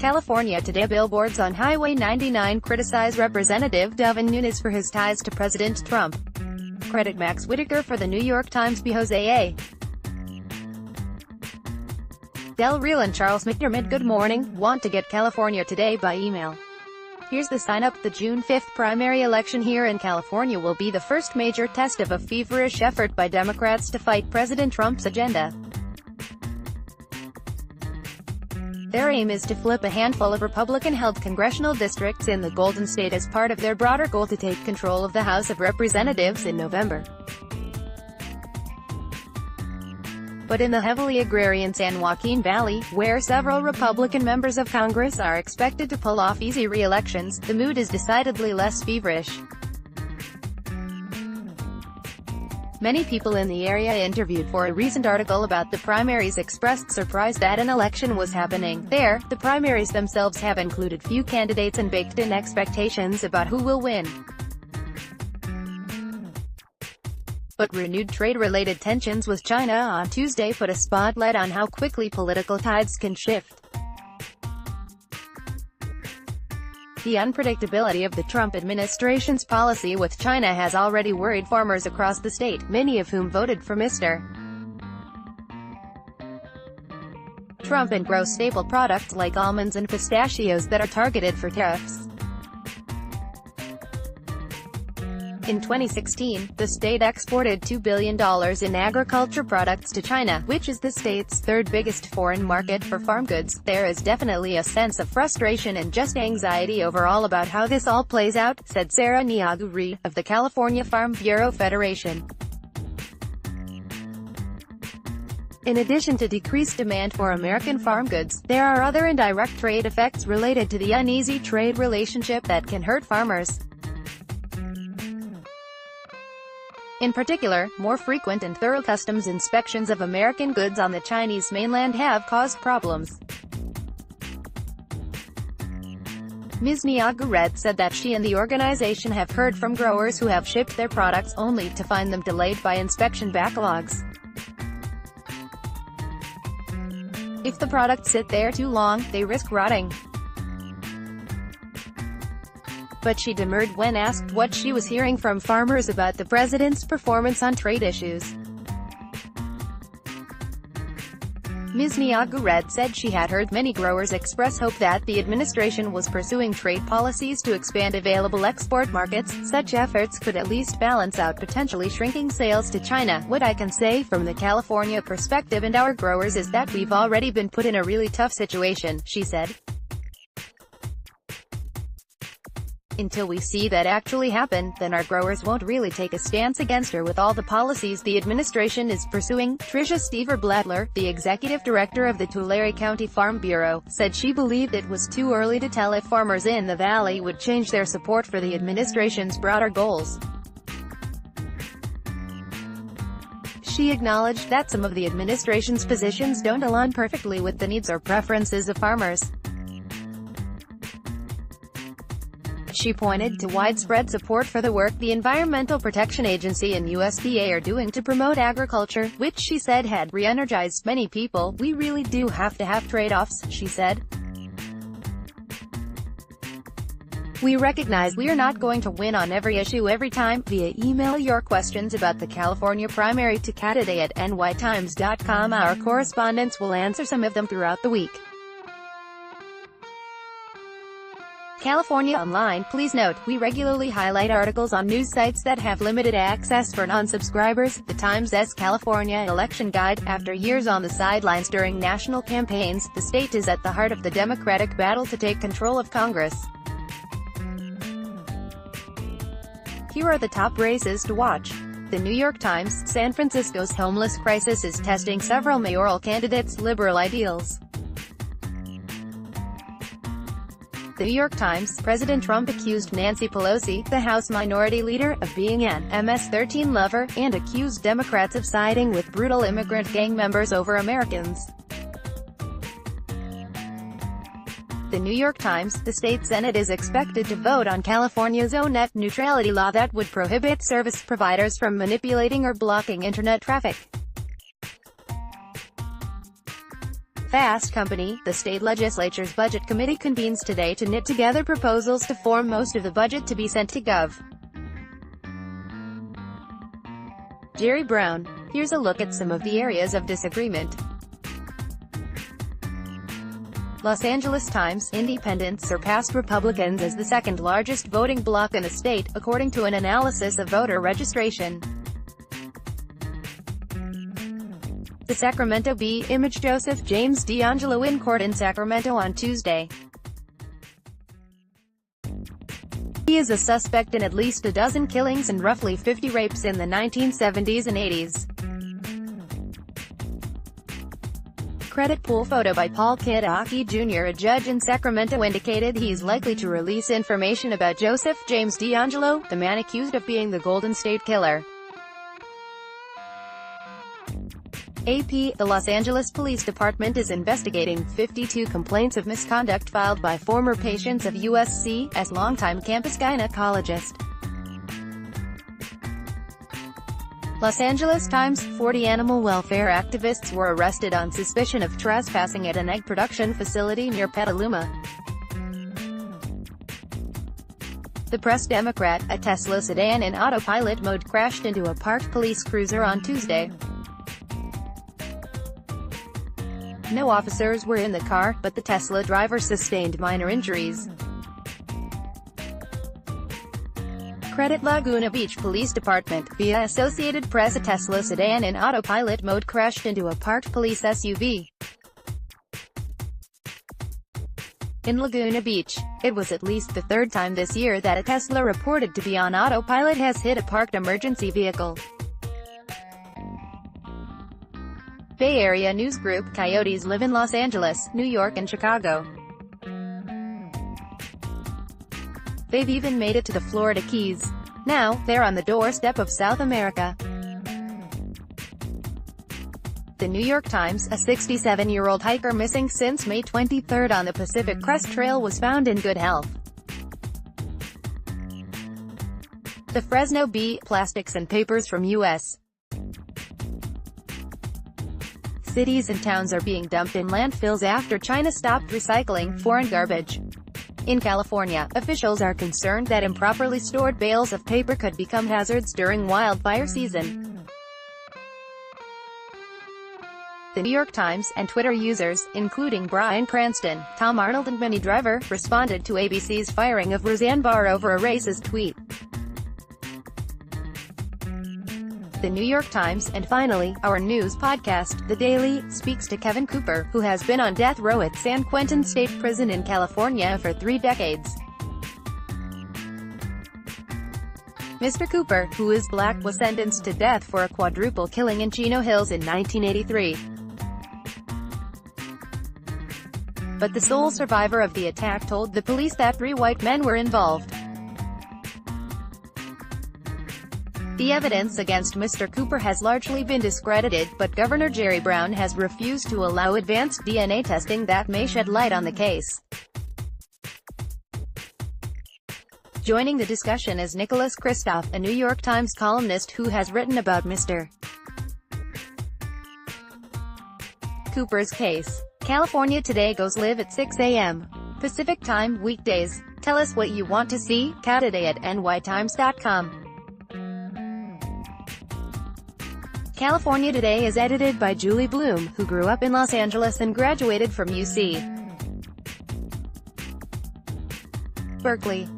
California Today. Billboards on Highway 99 criticize Representative Devin Nunes for his ties to President Trump. Credit Max Whitaker for the New York Times. Jose A. Del Real and Charles McDermott. Good morning. Want to get California Today by email? Here's the sign-up. The June 5th primary election here in California will be the first major test of a feverish effort by Democrats to fight President Trump's agenda. Their aim is to flip a handful of Republican-held congressional districts in the Golden State as part of their broader goal to take control of the House of Representatives in November. But in the heavily agrarian San Joaquin Valley, where several Republican members of Congress are expected to pull off easy re-elections, the mood is decidedly less feverish. Many people in the area interviewed for a recent article about the primaries expressed surprise that an election was happening there. The primaries themselves have included few candidates and baked-in expectations about who will win. But renewed trade-related tensions with China on Tuesday put a spotlight on how quickly political tides can shift. The unpredictability of the Trump administration's policy with China has already worried farmers across the state, many of whom voted for Mr. Trump and grow staple products like almonds and pistachios that are targeted for tariffs. In 2016, the state exported $2 billion in agriculture products to China, which is the state's third biggest foreign market for farm goods. There is definitely a sense of frustration and just anxiety overall about how this all plays out, said Sarah Niaguri, of the California Farm Bureau Federation. In addition to decreased demand for American farm goods, there are other indirect trade effects related to the uneasy trade relationship that can hurt farmers. In particular, more frequent and thorough customs inspections of American goods on the Chinese mainland have caused problems. Ms. Niaguri said that she and the organization have heard from growers who have shipped their products only to find them delayed by inspection backlogs. If the products sit there too long, they risk rotting. But she demurred when asked what she was hearing from farmers about the president's performance on trade issues. Ms. Niaguri said she had heard many growers express hope that the administration was pursuing trade policies to expand available export markets. Such efforts could at least balance out potentially shrinking sales to China. What I can say from the California perspective and our growers is that we've already been put in a really tough situation, she said. Until we see that actually happen, then our growers won't really take a stance against her with all the policies the administration is pursuing. Tricia Stever-Bladler, the executive director of the Tulare County Farm Bureau, said she believed it was too early to tell if farmers in the valley would change their support for the administration's broader goals. She acknowledged that some of the administration's positions don't align perfectly with the needs or preferences of farmers. She pointed to widespread support for the work the Environmental Protection Agency and USDA are doing to promote agriculture, which she said had re-energized many people. We really do have to have trade-offs, she said. We recognize we are not going to win on every issue every time. Via email your questions about the California primary to cataday@nytimes.com. Our correspondents will answer some of them throughout the week. California Online. Please note, we regularly highlight articles on news sites that have limited access for non-subscribers. The Times' California Election Guide. After years on the sidelines during national campaigns, the state is at the heart of the Democratic battle to take control of Congress. Here are the top races to watch. The New York Times. San Francisco's homeless crisis is testing several mayoral candidates' liberal ideals. The New York Times. President Trump accused Nancy Pelosi, the House Minority Leader, of being an MS-13 lover, and accused Democrats of siding with brutal immigrant gang members over Americans. The New York Times. The state Senate is expected to vote on California's own net neutrality law that would prohibit service providers from manipulating or blocking internet traffic. Fast Company, the state legislature's budget committee convenes today to knit together proposals to form most of the budget to be sent to Gov. Jerry Brown. Here's a look at some of the areas of disagreement. Los Angeles Times. Independents surpassed Republicans as the second largest voting bloc in the state, according to an analysis of voter registration. The Sacramento Bee. Image. Joseph James DeAngelo in court in Sacramento on Tuesday. He is a suspect in at least a dozen killings and roughly 50 rapes in the 1970s and 80s. Credit pool photo by Paul Kidaki Jr. A judge in Sacramento indicated he's likely to release information about Joseph James DeAngelo, the man accused of being the Golden State Killer. AP. The Los Angeles Police Department is investigating 52 complaints of misconduct filed by former patients of USC's longtime campus gynecologist. Los Angeles Times. 40 animal welfare activists were arrested on suspicion of trespassing at an egg production facility near Petaluma. The Press. Democrat. A Tesla sedan in autopilot mode crashed into a parked police cruiser on Tuesday. No officers were in the car, but the Tesla driver sustained minor injuries. Credit. Laguna Beach Police Department. Via Associated Press. A Tesla sedan in autopilot mode crashed into a parked police SUV in Laguna Beach. It was at least the third time this year that a Tesla reported to be on autopilot has hit a parked emergency vehicle. Bay Area News Group. Coyotes live in Los Angeles, New York and Chicago. They've even made it to the Florida Keys. Now, they're on the doorstep of South America. The New York Times. A 67-year-old hiker missing since May 23 on the Pacific Crest Trail was found in good health. The Fresno Bee. Plastics and papers from U.S. cities and towns are being dumped in landfills after China stopped recycling foreign garbage. In California, officials are concerned that improperly stored bales of paper could become hazards during wildfire season. The New York Times. And Twitter users, including Bryan Cranston, Tom Arnold and Minnie Driver, responded to ABC's firing of Roseanne Barr over a racist tweet. The New York Times. And finally, our news podcast, The Daily, speaks to Kevin Cooper, who has been on death row at San Quentin State Prison in California for 3 decades. Mr. Cooper, who is black, was sentenced to death for a quadruple killing in Chino Hills in 1983. But the sole survivor of the attack told the police that 3 white men were involved. The evidence against Mr. Cooper has largely been discredited, but Governor Jerry Brown has refused to allow advanced DNA testing that may shed light on the case. Joining the discussion is Nicholas Kristof, a New York Times columnist who has written about Mr. Cooper's case. California Today goes live at 6 a.m. Pacific Time, weekdays. Tell us what you want to see, today@nytimes.com. California Today is edited by Julie Bloom, who grew up in Los Angeles and graduated from UC Berkeley.